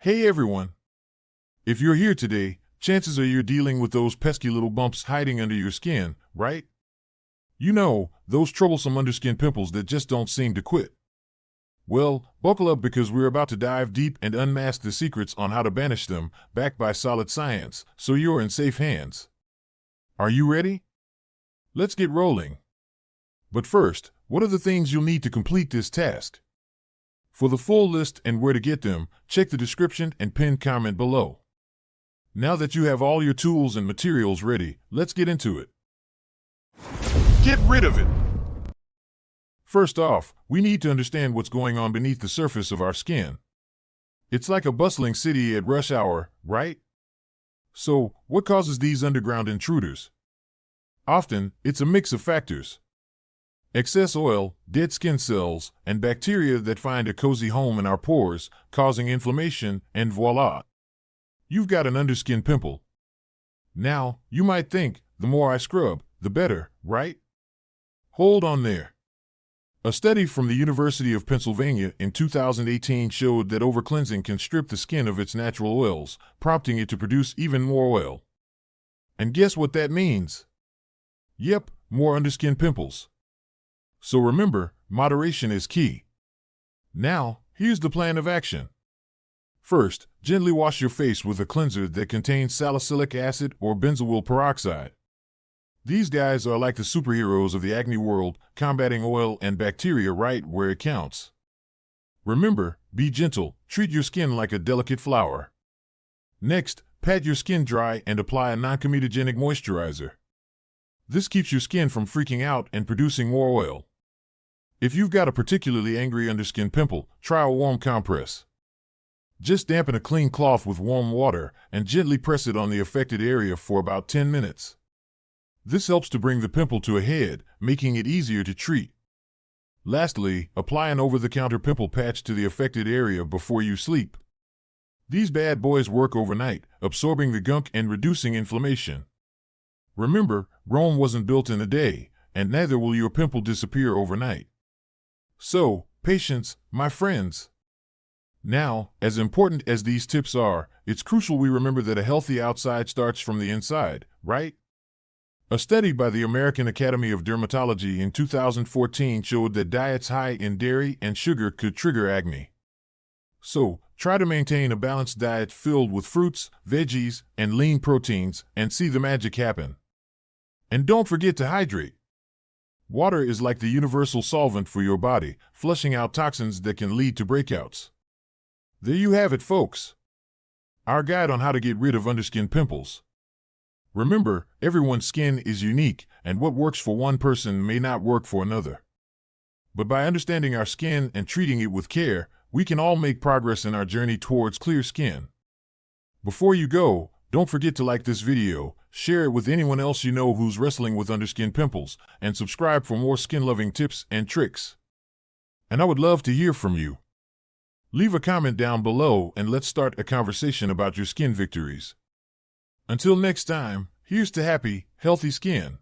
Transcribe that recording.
Hey everyone! If you're here today, chances are you're dealing with those pesky little bumps hiding under your skin, right? You know, those troublesome underskin pimples that just don't seem to quit. Well, buckle up because we're about to dive deep and unmask the secrets on how to banish them, backed by solid science, so you're in safe hands. Are you ready? Let's get rolling. But first, what are the things you'll need to complete this task? For the full list and where to get them, check the description and pinned comment below. Now that you have all your tools and materials ready, let's get into it. Get rid of it! First off, we need to understand what's going on beneath the surface of our skin. It's like a bustling city at rush hour, right? So, what causes these underground intruders? Often, it's a mix of factors. Excess oil, dead skin cells, and bacteria that find a cozy home in our pores, causing inflammation, and voila! You've got an underskin pimple. Now, you might think, the more I scrub, the better, right? Hold on there. A study from the University of Pennsylvania in 2018 showed that overcleansing can strip the skin of its natural oils, prompting it to produce even more oil. And guess what that means? Yep, more underskin pimples. So remember, moderation is key. Now, here's the plan of action. First, gently wash your face with a cleanser that contains salicylic acid or benzoyl peroxide. These guys are like the superheroes of the acne world, combating oil and bacteria right where it counts. Remember, be gentle, treat your skin like a delicate flower. Next, pat your skin dry and apply a non-comedogenic moisturizer. This keeps your skin from freaking out and producing more oil. If you've got a particularly angry underskin pimple, try a warm compress. Just dampen a clean cloth with warm water and gently press it on the affected area for about 10 minutes. This helps to bring the pimple to a head, making it easier to treat. Lastly, apply an over-the-counter pimple patch to the affected area before you sleep. These bad boys work overnight, absorbing the gunk and reducing inflammation. Remember, Rome wasn't built in a day, and neither will your pimple disappear overnight. So, patience, my friends. Now, as important as these tips are, it's crucial we remember that a healthy outside starts from the inside, right? A study by the American Academy of Dermatology in 2014 showed that diets high in dairy and sugar could trigger acne. So, try to maintain a balanced diet filled with fruits, veggies, and lean proteins, and see the magic happen. And don't forget to hydrate. Water is like the universal solvent for your body, flushing out toxins that can lead to breakouts. There you have it, folks. Our guide on how to get rid of underskin pimples. Remember, everyone's skin is unique, and what works for one person may not work for another. But by understanding our skin and treating it with care, we can all make progress in our journey towards clear skin. Before you go, don't forget to like this video, share it with anyone else you know who's wrestling with underskin pimples, and subscribe for more skin-loving tips and tricks. And I would love to hear from you. Leave a comment down below and let's start a conversation about your skin victories. Until next time, here's to happy, healthy skin.